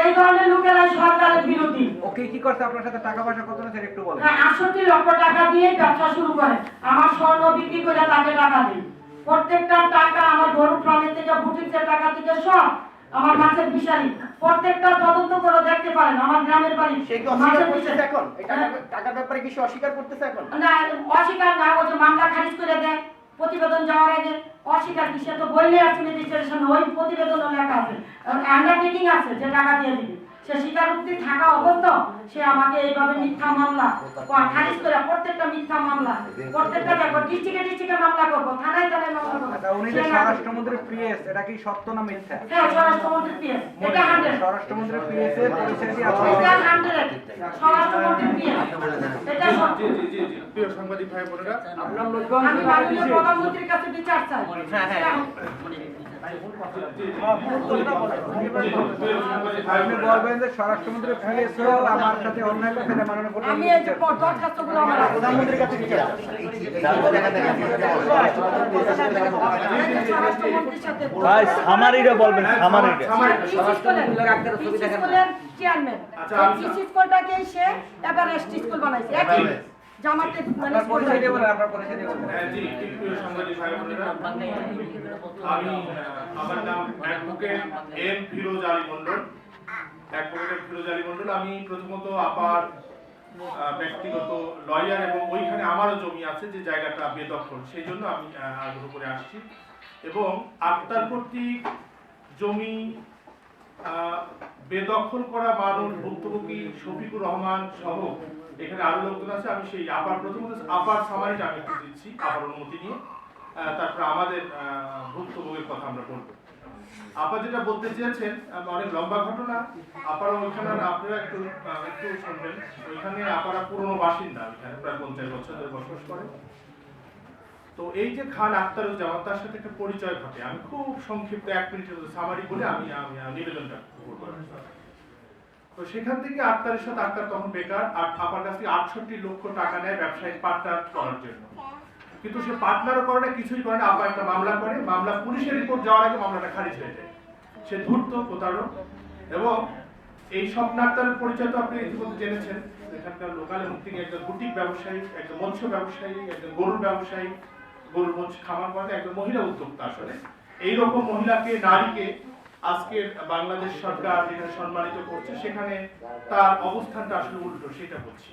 এই ধরনের লোকেরা সরকারের বিরোধী। ওকে কি করছে আপনার সাথে, টাকা পয়সা কত নেছে একটু বলেন। হ্যাঁ, 68 লক্ষ টাকা দিয়ে ব্যবসা শুরু করে, আমার স্বর্ণ বিক্রি করে তাকে টাকা দিই। প্রত্যেকটা টাকা আমার গরু ফার্মের থেকে, বুটিক্সের টাকা থেকে সব আমার মাছের বিচারি, প্রত্যেকটা তদন্ত করে দেখতে পারেন। আমার গ্রামের বাড়ি মাছের বিচারি এখন এই টাকার ব্যাপারে কি সে অস্বীকার করতেছে এখন? না, অস্বীকার না, ও যে মামলা খারিজ করে দেয় প্রতিবেদন যাওয়ার আগে, অস্বীকার কি, সে তো বললে আছে ম্যাজিস্ট্রেটের ওই প্রতিবেদনও লেখা আছে, আন্ডারটেকিং আছে যে টাকা দিয়ে দিবে। সে স্বীকারোক্তি থাকা অবস্থা সে আমাকে এইভাবে মিথ্যা মামলা খারিজ করে, প্রত্যেকটা মিথ্যা মামলা, প্রত্যেকটা ডিস্ট্রিক্টে মামলা করবো, থানায় মামলা করবো। আচ্ছা, উনি যে স্বরাষ্ট্রমন্ত্রীর পিএস, এটা কি সত্য না মিথ্যা? হ্যাঁ, স্বরাষ্ট্রমন্ত্রীর পিএস, এটা 100 স্বরাষ্ট্রমন্ত্রীর পিএস এর পরিচয় দিয়ে আপনি এটা 100 স্বরাষ্ট্রমন্ত্রীর পিএস, এটা সত্য। প্রিয় সাংবাদিক ভাই বোনেরা, আমি মাননীয় প্রধানমন্ত্রীর কাছে বিচার চাই। আপনি বলবেন যে স্বরাষ্ট্রমন্ত্রীর পিএস আমার সাথে অন্যায় করছে, এটা মাননীয় আমি এই যে দরখাস্তগুলো আমার প্রধানমন্ত্রীর কাছে বিচার স্বরাষ্ট্রমন্ত্রীর সাথে ভাই সামারিটা বলবেন, সামারিটা। চেয়ারম্যান স্কুলটাকে সে এভারেস্ট স্কুল বানাইছে, একই জামাতে মানে পরিচয় দিয়ে বলেন, আপনার পরিচয় দিয়ে বলেন। জি, প্রিয় সাংবাদিক ভাই বোনেরা, আমার নাম অ্যাডভোকেট এম ফিরোজ আলী মন্ডল। আমি প্রথমত আপার ব্যক্তিগত লয়ার এবং ওইখানে আমারও জমি আছে যে জায়গাটা বেদখল, সেই জন্য আমি আগ্রহ করে আসছি। এবং আক্তার কর্তৃক জমি বেদখল করা মানুষ ভুক্তভোগী শফিকুর রহমান সহ এখানে আরো লোকজন আছে। আমি সেই প্রথমত আপার সামারিটা আমি একটু দিচ্ছি আপার অনুমতি নিয়ে, তারপর আমাদের ভুক্তভোগের কথা আমরা বলবো। আপা যেটা বলতে চেয়েছেন অনেক লম্বা ঘটনা। আপারা ওইখানে, আপনারা একটু শুনবেন, ওইখানে আপারা পুরনো বাসিন্দা, ওইখানে প্রায় 50 বছর ধরে বসবাস করে। তো এই যে খান আখতারুজ্জামান, তার সাথে একটা পরিচয় ঘটে। আমি খুব সংক্ষিপ্ত 1 মিনিটের সামারি বলে আমি নিবেদনটা করবো। তো সেখান থেকে আক্তারের সাথে, আক্তার তখন বেকার, আর আপার কাছ থেকে 68 লক্ষ টাকা নেয় ব্যবসায়িক পার্টনার করার জন্য। কিন্তু সে পার্টনারও করে না, কিছুই করে না। আপা একটা মামলা করে, মামলা পুলিশের রিপোর্ট যাওয়ার আগে মামলাটা খারিজ হয়ে যায়। সে ধূর্ত, প্রতারক। এবং এই স্বপ্ন আক্তারের পরিচয় তো আপনি ইতিমধ্যে জেনেছেন। এখানকার লোকালে মুক্তি একজন বুটিক ব্যবসায়ী, একজন মৎস্য ব্যবসায়ী, একজন গরুর ব্যবসায়ী, গরুর মৎস্য খামার করে, একজন মহিলা উদ্যোক্তা। আসলে এইরকম মহিলাকে, নারীকে আজকে বাংলাদেশ সরকার যেখানে সম্মানিত করছে, সেখানে তার অবস্থানটা আসলে উল্টো, সেটা বলছি।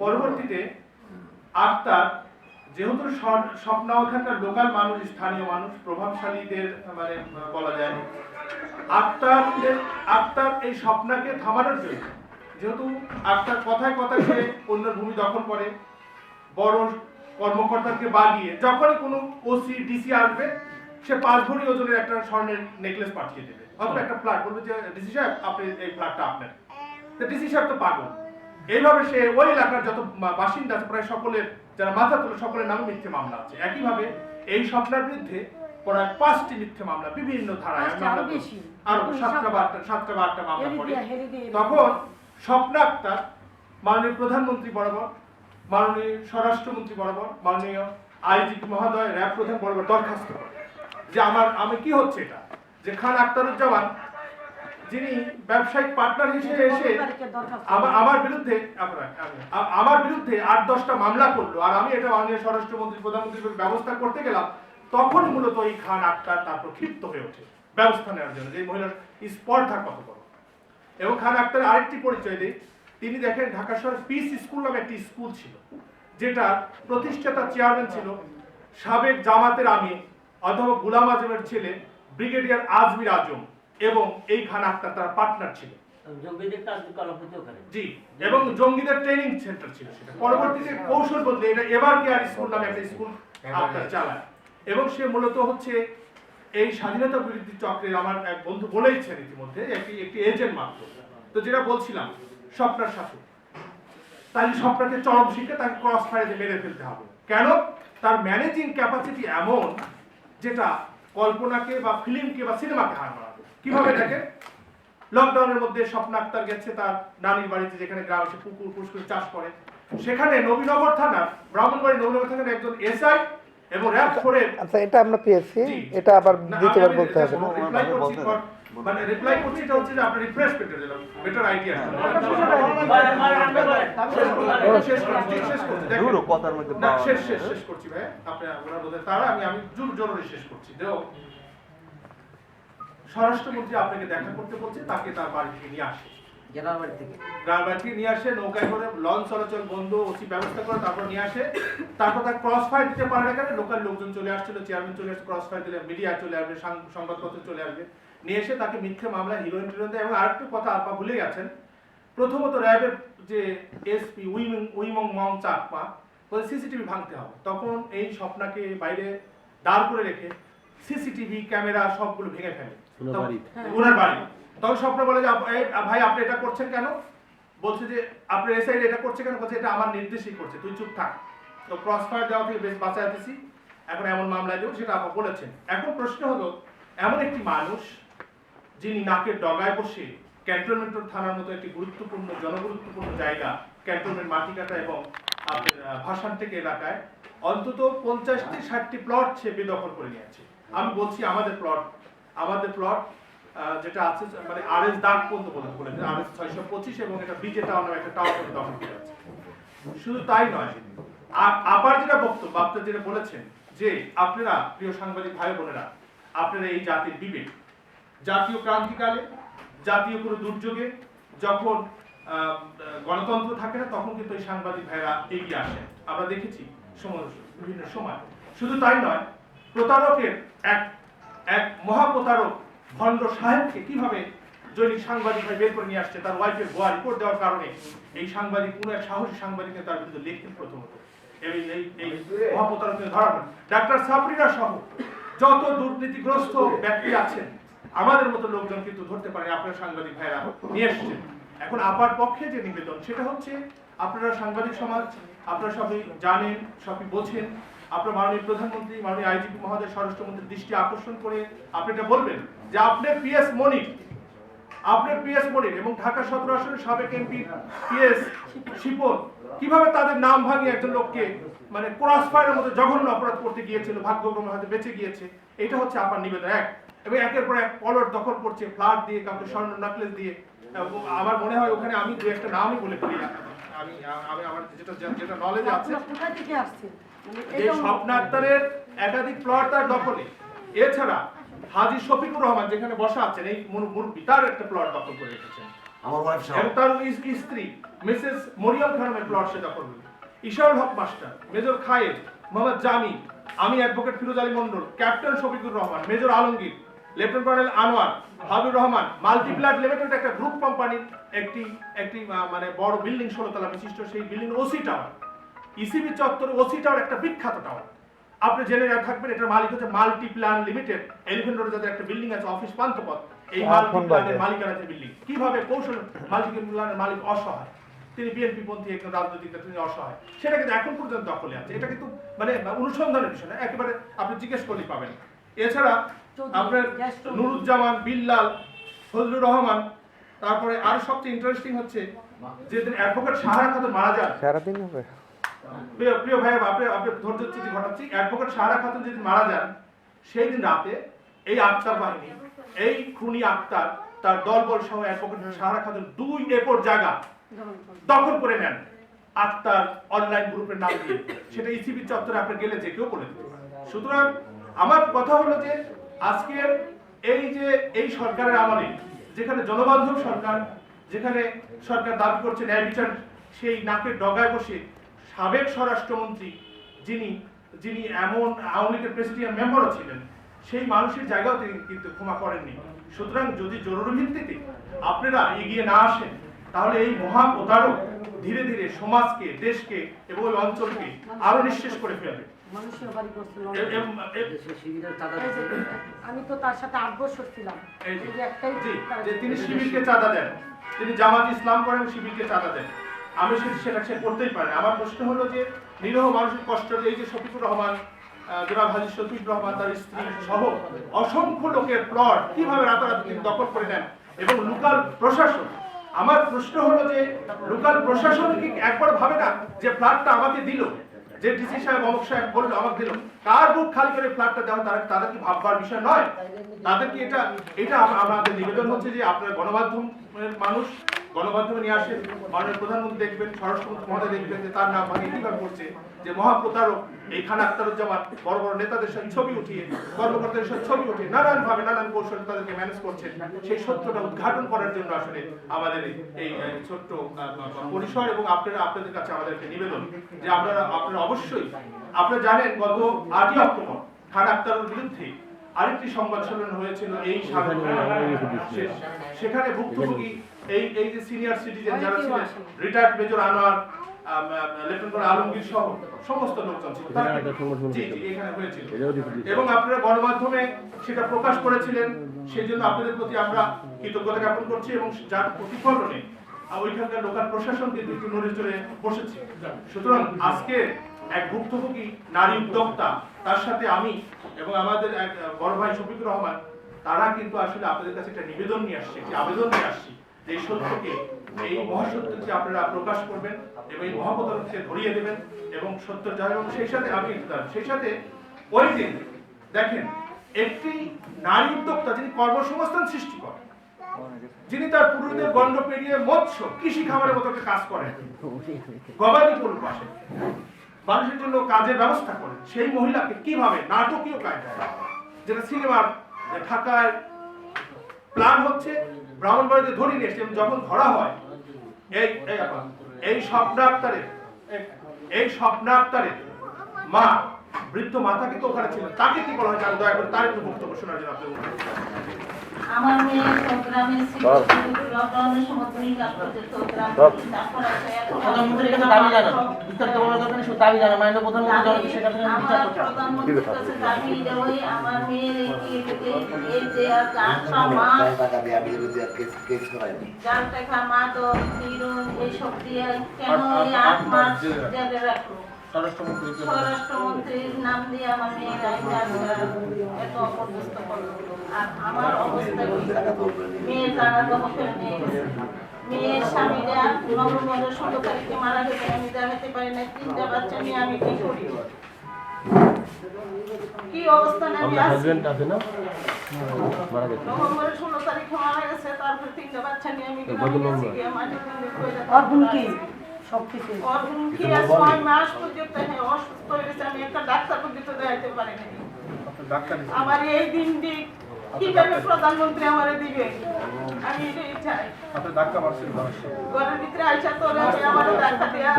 পরবর্তীতে আক্তার যেহেতু স্বপ্ন ওখানকার লোকাল মানুষ, স্থানীয় মানুষ, প্রভাবশালীদের মানে বলা যায়, আক্তার এই স্বপ্নকে থামানোর জন্য, যেহেতু আক্তার কথায় কথায় সে অন্যের ভূমি দখল করে, বড় কর্মকর্তাকে বাগিয়ে যখনই কোনো ওসি ডিসি আসবে সে 5 ভরি ওজনের একটা স্বর্ণের নেকলেস পাঠিয়ে দেবে, অথবা একটা ফ্ল্যাট বলবে যে ডিসি সাহেব আপনি এই ফ্ল্যাটটা আপনার। তো ডিসি সাহেব তো পাগল, এইভাবে সে ওই এলাকার যত বাসিন্দা আছে প্রায় সকলের, যারা মাথা তুলে সকলের নামে মিথ্যে মামলা আছে। একইভাবে এই স্বপ্নের বিরুদ্ধে প্রায় 5টি মিথ্যে মামলা বিভিন্ন ধারায় আরো বেশি, আরো 7টা বা 8টা মামলা করে। হেরে দিয়ে তখন স্বপ্ন আক্তার মাননীয় প্রধানমন্ত্রী বরাবর, মাননীয় স্বরাষ্ট্রমন্ত্রী বরাবর, মাননীয় আইজিপি মহোদয়, র্যাব প্রধান বরাবর দরখাস্ত করে যে আমি কি হচ্ছে এটা, যে খান আখতারুজ্জামান যিনি ব্যবসায়িক পার্টনার হিসেবে এসে আমার বিরুদ্ধে 8-10টা মামলা করলো, আর আমি এটা মাননীয় স্বরাষ্ট্রমন্ত্রী প্রধানমন্ত্রীর ব্যবস্থা করতে গেলাম, তখন মূলত এই খান আখতার তারপর ক্ষিপ্ত হয়ে ওঠে ব্যবস্থা নেওয়ার জন্য, যে মহিলার স্পর্ধা কত বড়। এবং খান আখতার আরেকটি পরিচয় দিই, তিনি দেখেন ঢাকা শহরে পিস স্কুল নামে একটি স্কুল ছিল, যেটা প্রতিষ্ঠাতা চেয়ারম্যান ছিল সাবেক জামাতের আমির অথবা গোলাম আজমের ছেলে ব্রিগেডিয়ার আজমির আজম, এবং এই খান আখতার তার পার্টনার ছিল। জি, এবং জঙ্গিদের ট্রেনিং সেন্টার ছিল সেটা। পরবর্তীতে কৌশল বদলে এটা এবার কেয়ার স্কুল নামে একটা স্কুল আখতার চালায়, এবং সে মূলত হচ্ছে এই স্বাধীনতা বিরোধী চক্রের, আমার এক বন্ধু বলেইছেন ইতিমধ্যে, একটি এজেন্ট মাত্র। তো যেটা বলছিলাম স্বপ্নার সাথে, তাই স্বপ্নকে চরম শিখে তাকে ক্রস ফায়ারে মেরে ফেলতে হবে। কেন? তার ম্যানেজিং ক্যাপাসিটি এমন, যেটা কল্পনাকে বা ফিল্মকে বা সিনেমাকে হার মারাবে। কিভাবে দেখে, লকডাউনের মধ্যে স্বপ্ন আক্তার গেছে তার নানির বাড়িতে, যেখানে গ্রামে সে পুকুর পুষ্কুর চাষ করে, সেখানে নবীনগর থানার, ব্রাহ্মণবাড়ি নবীনগর থানার একজন এসআই এবং র‍্যাব 4 এর, আচ্ছা এটা আমরা পেয়েছি, এটা আবার দ্বিতীয়বার বলতে হবে না। মানে রিপ্লাই করছি, এটা হচ্ছে যে আপনি রিফ্রেশ পেতে দিলাম, বেটার আইডিয়া। শেষ করছি ভাই, আপনি ওরা বলতে তারা আমি জরুরি শেষ করছি। স্বরাষ্ট্রমন্ত্রী আপনাকে দেখা করতে বলছে, তাকে তার বাড়ি থেকে নিয়ে আসে, গ্রাম বাড়ি থেকে নিয়ে আসে, নৌকায় করে লঞ্চ চলাচল বন্ধ, ওসি ব্যবস্থা করে তারপর নিয়ে আসে। তারপর তার ক্রস ফায়ার দিতে পারে না, কেন লোকাল লোকজন চলে আসছিল, চেয়ারম্যান চলে আসছে, ক্রস ফায়ার দিলে মিডিয়া চলে আসবে, সংবাদপত্র চলে আসবে, নিয়ে এসে তাকে মিথ্যে মামলা হিরোইন টিরোইন দেয়। এবং আরেকটু কথা আপা ভুলে গেছেন, প্রথমত র্যাবের যে এসপি উইমং মং চাকমা বলে সিসিটিভি ভাঙতে হবে, তখন এই স্বপ্নাকে বাইরে দাঁড় করে রেখে সিসিটিভি ক্যামেরা সবগুলো ভেঙে ফেলে ওনার বাড়ি। তখন স্বপ্ন বলে যে ভাই আপনি এটা করছেন কেন? বলছে যে আপনার এসআই এটা করছে কেন? বলছে এটা আমার নির্দেশই করছে, তুই চুপ থাক। তো ক্রস ফায়ার দেওয়া থেকে বেশ বাঁচায় দিছি, এখন এমন মামলা দেবো, সেটা আপনি বলেছেন। এখন প্রশ্ন হলো, এমন একটি মানুষ যিনি নাকের ডগায় বসে ক্যান্টনমেন্ট থানার মতো একটি গুরুত্বপূর্ণ জনগুরুত্বপূর্ণ জায়গা, ক্যান্টনমেন্ট মাটিকাটা এবং ভাষান থেকে এলাকায় অন্তত 50-60টি প্লট সে বেদখল করে নিয়েছে। আমি বলছি আমাদের প্লট যেটা আছে, মানে আরএস দাগ পর্যন্ত বলেছে, আরএস 625 এবং এটা বিজে টাউন নামে একটা টাওয়ার করে দখল করে আছে। শুধু তাই নয়, আবার যেটা বক্তব্য আপনারা যেটা বলেছেন, যে আপনারা প্রিয় সাংবাদিক ভাই বোনেরা, আপনারা এই জাতির বিবেক, জাতীয় ক্রান্তিকালে, জাতীয় কোনো দুর্যোগে যখন গণতন্ত্র থাকে না, তখন কিন্তু এই সাংবাদিক ভাইরা এগিয়ে আসেন, আমরা দেখেছি বিভিন্ন সময়। শুধু তাই নয়, প্রতারকের এক মহাপ্রতারক ভণ্ড সাহেবকে কিভাবে জৈনিক সাংবাদিক ভাই বের করে নিয়ে আসছে, তার ওয়াইফের ভুয়া রিপোর্ট দেওয়ার কারণে এই সাংবাদিক, কোনো এক সাহসী সাংবাদিক তার বিরুদ্ধে লেখেন প্রথমত, এই মহাপ্রতারককে ধরা হয়। ডাক্তার সাবরিনা সহ যত দুর্নীতিগ্রস্ত ব্যক্তি আছেন, আমাদের মতো লোকজন কিন্তু ধরতে পারে, আপনারা সাংবাদিক ভাইরা নিয়ে এসছেন। এখন আপার পক্ষে যে নিবেদন, সেটা হচ্ছে আপনারা সাংবাদিক সমাজ, আপনারা সবই জানেন, সবই বোঝেন, আপনার মাননীয় প্রধানমন্ত্রী, মাননীয় আইজিপি মহোদয়, স্বরাষ্ট্রমন্ত্রীর দৃষ্টি আকর্ষণ করে আপনি এটা বলবেন যে আপনি পিএস মনির এবং ঢাকা 17 আসনের সাবেক এমপি পিএস শিপন কিভাবে তাদের নাম ভাঙিয়ে একজন লোককে, মানে ক্রস ফায়ারের মতো জঘন্য অপরাধ করতে গিয়েছিল, ভাগ্যক্রমে হয়তো বেঁচে গিয়েছে। এটা হচ্ছে আপনার নিবেদন। এবং একের পর এক প্লট দখল করছে, ফ্ল্যাট দিয়ে, কাউকে স্বর্ণ নেকলেস দিয়ে। আমার মনে হয় ওখানে আমি দু একটা নামই বলে ফেলি না, আমি আমার যেটা নলেজ আছে, এই স্বপ্ন আক্তারের একাধিক প্লট তার দখলে। এছাড়া হাজী শফিকুর রহমান যেখানে বসা আছেন, এই মুরব্বী, তার একটা প্লট দখল করে রেখেছেন, এবং তার স্ত্রী মিসেস মরিয়ম খানমের প্লট সে দখল করে। ইশাউল হক মাস্টার, মেজর খায়ের, মোহাম্মদ জামি, আমি advocate Firoz Ali Mondal, captain Shafiqur Rahman, major Alamgir, lieutenant colonel Anwar, Habibur Rahman, Multiplat limited একটা গ্রুপ কোম্পানির একটি মানে বড় বিল্ডিং 16 তলা বিশিষ্ট সেই বিল্ডিং ওসি টাওয়ার, ইসিবি চত্বরে ওসি টাওয়ার একটা বিখ্যাত টাওয়ার। আপনি জেনে থাকবেন এটার মালিক হচ্ছে মাল্টিপ্লান লিমিটেড। এলিফ্যান্ট রোডে যাদের একটা বিল্ডিং আছে অফিস পান্থপথ, এই মাল্টিপ্লানের মালিকানাধীন বিল্ডিং। কিভাবে কৌশল মাল্টিপ্লানের মালিক অসহায়, তিনি বিএনপি পন্থী একজন রাজনৈতিক নেতা, তিনি অসহায়, সেটা কিন্তু এখন পর্যন্ত দখলে আছে। এটা কিন্তু মানে অনুসন্ধানের বিষয় না, একেবারে আপনি জিজ্ঞেস করলেই পাবেন। এছাড়া আপনার নুরুজ্জামান, বিল্লাল, ফজলুর রহমান, তারপরে আরো সবচেয়ে ইন্টারেস্টিং হচ্ছে যেদিন অ্যাডভোকেট সাহারা খাতুন মারা যান, সারাদিন হবে প্রিয় ভাই আপনি ধৈর্যচ্যুতি ঘটাচ্ছি, অ্যাডভোকেট সাহারা খাতুন যেদিন মারা যান সেই দিন রাতে এই আক্তার বাহিনী, এই খুনি আক্তার তার দলবল সহ অ্যাডভোকেট সাহারা খাতুন 2 একর জায়গা দখল করে নেন আক্তার অনলাইন গ্রুপের নাম দিয়ে। সেটা ইসিবি চত্বরে আপনি গেলে যে কেউ বলে দিতে পারে। সুতরাং আমার কথা হলো যে আজকের এই সরকারের আমলে, যেখানে জনবান্ধব সরকার, যেখানে সরকার দাবি করছে ন্যায় বিচার, সেই নাকের ডগায় বসে সাবেক স্বরাষ্ট্রমন্ত্রী যিনি এমন আওয়ামী লীগের প্রেসিডিয়াম মেম্বারও ছিলেন, সেই মানুষের জায়গাও তিনি কিন্তু ক্ষমা করেননি। সুতরাং যদি জরুরি ভিত্তিতে আপনারা এগিয়ে না আসেন, তাহলে এই মহা প্রতারক ধীরে ধীরে সমাজকে, দেশকে এবং ওই অঞ্চলকে আরো নিঃশেষ করে ফেলবে। মানুষের বাড়ি করছিল, আমি তো তার সাথে 8 বছর ছিলাম। যে তিনি শিবিরকে চাঁদা দেন, তিনি জামাত ইসলাম করেন, শিবিরকে চাঁদা দেন, আমি সেটা সে করতেই পারি। আমার প্রশ্ন হলো যে নিরীহ মানুষের কষ্ট, এই যে শফিকুর রহমান, জনাব হাজী শফিকুর রহমান, তার স্ত্রী সহ অসংখ্য লোকের প্লট কিভাবে রাতারাতি দখল করে নেন, এবং লোকাল প্রশাসন, আমার প্রশ্ন হলো যে লোকাল প্রশাসন কি একবার ভাবে না যে ফ্ল্যাটটা আমাকে দিল, যে ডিসি সাহেব অমুক সাহেব বললো আমাকে দিল, কার বুক খালি করে ফ্ল্যাটটা দেওয়া তাদের কি ভাববার বিষয় নয়? তাদের কি এটা আমাদের নিবেদন হচ্ছে যে আপনারা গণমাধ্যমের মানুষ, গণমাধ্যমে নিয়ে আসেন, মাননীয় প্রধানমন্ত্রী দেখবেন, স্বরাষ্ট্রমন্ত্রী মহোদয় দেখবেন যে তার নাম ভাঙিয়ে কিভাবে করছে, যে মহাপ্রতারক এই খান আখতারুজ্জামান বড় বড় নেতাদের সাথে ছবি উঠিয়ে, কর্মকর্তাদের সাথে ছবি উঠিয়ে নানান ভাবে নানান কৌশলে তাদেরকে ম্যানেজ করছেন। সেই সত্যটা উদ্ঘাটন করার জন্য আসলে আমাদের এই ছোট্ট পরিসর এবং আপনাদের কাছে আমাদের একটা নিবেদন যে আপনারা অবশ্যই, আপনারা জানেন গত 8ই অক্টোবর খান আখতারুর বিরুদ্ধে আরেকটি সংবাদ সম্মেলন হয়েছিল এই সেখানে ভুক্তভোগী এই যে সিনিয়র সিটিজেন যারা ছিলেন, retired major Anwar, lieutenant Alamgir সহ সমস্ত লোকজন ছিল, এখানে হয়েছিল এবং আপনারা গণমাধ্যমে সেটা প্রকাশ করেছিলেন। সেই জন্য আপনাদের প্রতি আমরা কৃতজ্ঞতা জ্ঞাপন করছি এবং যার প্রতিফলনে ওইখানকার লোকাল প্রশাসন কিন্তু একটু নড়ে চড়ে বসেছে। সুতরাং আজকে এক ভুক্তভোগী নারী উদ্যোক্তা, তার সাথে আমি এবং আমাদের এক বড় ভাই শফিকুর রহমান, তারা কিন্তু আসলে আপনাদের কাছে একটা নিবেদন নিয়ে আসছে, একটি আবেদন নিয়ে আসছি, এই সত্যকে, এই মহাসত্যকে আপনারা প্রকাশ করবেন এবং এই মহাপ্রতারককে ধরিয়ে দেবেন এবং সত্য জানেন। এবং সেই সাথে ওই দিন দেখেন একটি নারী উদ্যোক্তা যিনি কর্মসংস্থান সৃষ্টি করেন, যিনি তার পুরুষদের গণ্ড পেরিয়ে মৎস্য কৃষি খামারের মতো কাজ করেন, গবাদি পশু পাশে মানুষের জন্য কাজের ব্যবস্থা করেন, সেই মহিলাকে কিভাবে নাটকীয় কায়দায়, যেটা সিনেমার ঢাকায় প্ল্যান হচ্ছে, ব্রাহ্মণবাড়িতে ধরে নিয়ে এসছে, যখন ধরা হয় এই স্বপ্ন আক্তারের মা, বৃদ্ধ মাতা কিন্তু ওখানে ছিলেন, তাকে কি বলা হয়েছে? আমি দয়া করে তার একটু বক্তব্য শোনার জন্য আপনাদের আমার মেয়ে প্রোগ্রামের লকডাউনের সময় তুমি কাজ করতে প্রোগ্রাম তারপর প্রধানমন্ত্রীর কাছে দাবি জানান, বিস্তারিত বলার দরকার নেই, শুধু দাবি জানান, মাননীয় প্রধানমন্ত্রী সেটা থেকে বিচার করতে হবে। প্রধানমন্ত্রীর কাছে দাবি দেওয়াই আমার মেয়ের এই যে 8 মাস যার টাকা মা তো এইসব দিয়ে কেন এই 8 মাস জেলে রাখলো? স্বরাষ্ট্রমন্ত্রীর নাম দিয়ে আমার মেয়ের এত অপদস্থ করলো। আর আমার অবস্থা মেয়ের টাকা দখল করে নিয়ে গেছে। মেয়ের স্বামীরা নভেম্বরের 16 তারিখে মারা গেছে, আমি দেখাতে পারি না। 3টা বাচ্চা নিয়ে আমি কি করি, কি অবস্থানে আমি আছি? নভেম্বরের 16 তারিখে মারা গেছে, তারপর 3টা বাচ্চা নিয়ে আমি অসুস্থ হয়ে গেছে। আমি একটা ডাক্তার পর্যন্ত দেখাইতে পারি না। আমার এই দিনটি কিভাবে প্রধানমন্ত্রী আমার দিবে, আমি এটাই চাই। ঘরের ভিতরে আইসা তোলে আমার ডাক্তার দিয়া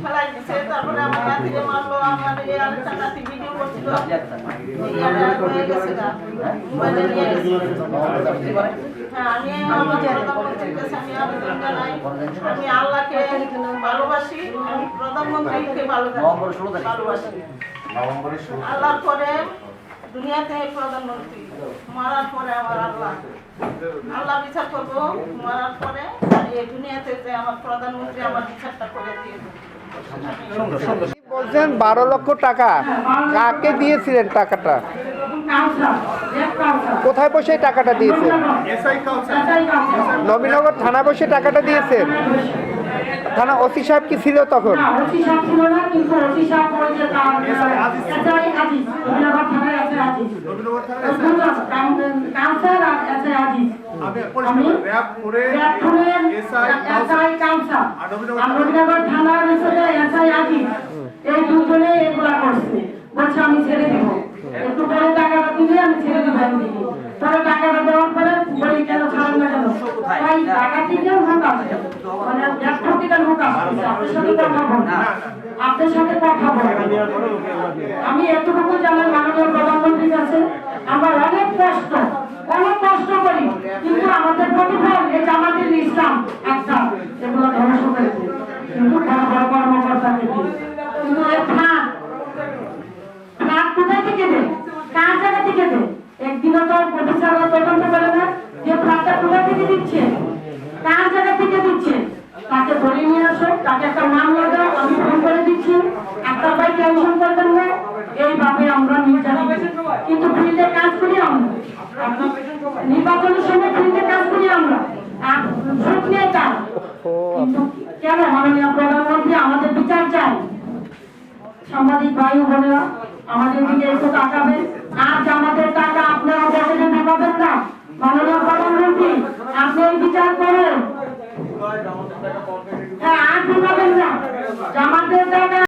ফেলাই দিছে, তারপরে আমার নাতিকে মারলো, আমার আরেকটা নাতি ভিডিও করছে ছিল ইয়াটা হয়ে গেছে গা মোবাইলে নিয়ে গেছে হ্যাঁ আমি আমার প্রধানমন্ত্রীর কাছে আমি আবেদন জানাই আমি আল্লাহকে ভালোবাসি আমি প্রধানমন্ত্রীকে ভালোবাসি আল্লাহর পরে দুনিয়াতে প্রধানমন্ত্রী মারার পরে আমার আল্লাহ আল্লাহ বিচার করবো মারার পরে আর এই দুনিয়াতে যে আমার প্রধানমন্ত্রী আমার বিচারটা করে দিয়ে বলছেন 12 লক্ষ টাকা কাকে দিয়েছিলেন টাকাটা? কোথায় বসে এই টাকাটা দিয়েছেন? এসআই কাউন্সিল নবীনগর থানা বসে টাকাটা দিয়েছেন? থানা ওসি সাহেব কি ছিল তখন? ওসি সাহেব ছিল না, কিন্তু ওসি সাহেব ওই যে তার এসআই আজিজ, নবীনগর থানায় আছে আজিজ, নবীনগর থানায় কাউন্সিলর আর এসআই আজিজ। আমি র‍্যাব করে এসআই কাউন্সিলর আর নবীনগর থানার এসআই আজিজ, এই দুজনে এগুলা করছে। বলছে আমি ছেড়ে দিব, একটু পরে টাকাটা দিলে আমি ছেড়ে দিব। পরে টাকাটা দেওয়ার পরে বলি কেন ছাড়েন না কেন? তাই টাকা থেকে ভোট আছে, মানে ব্যর্থতিকার ভোট আছে। আপনার সাথে কথা বলবো। আমি এতটুকু জানার মাননীয় প্রধানমন্ত্রীর কাছে আমার অনেক কষ্ট করি, কিন্তু আমাদের প্রতিফল এই জামাতের ইসলাম একটা এগুলো ধ্বংস করেছে, কিন্তু বড় বড় কর্মকর্তা থেকে। কিন্তু এই ফাঁক কোথায় থেকে দেয়, কার জায়গা থেকে দেয়? একদিনও তো প্রতিষ্ঠানরা তদন্ত করে না যে ফাঁকটা কোথা থেকে দিচ্ছে, কার জায়গা থেকে দিচ্ছে। তাকে ধরে নিয়ে আসো, তাকে একটা মামলা দাও, আমি ফোন করে দিচ্ছি, আপনার ভাই টেনশন করবেন না। এইভাবে আমরা নির্যাতিত, কিন্তু ফিল্ডে কাজ করি আমরা। নির্বাচনের সময় ফিল্ডে কাজ করি আমরা, আর ভোট নিয়ে চাই। কিন্তু কেন মাননীয় প্রধানমন্ত্রী আমাদের বিচার চাই? সাংবাদিক ভাই ও বোনেরা আমাদের দিকে একটু তাকাবেন। আর আমাদের টাকা আপনারা পকেটে ঢোকাবেন না। মাননীয় প্রধানমন্ত্রী আপনি এই বিচার করেন, হ্যাঁ আর ঢোকাবেন না। আমাদের টাকা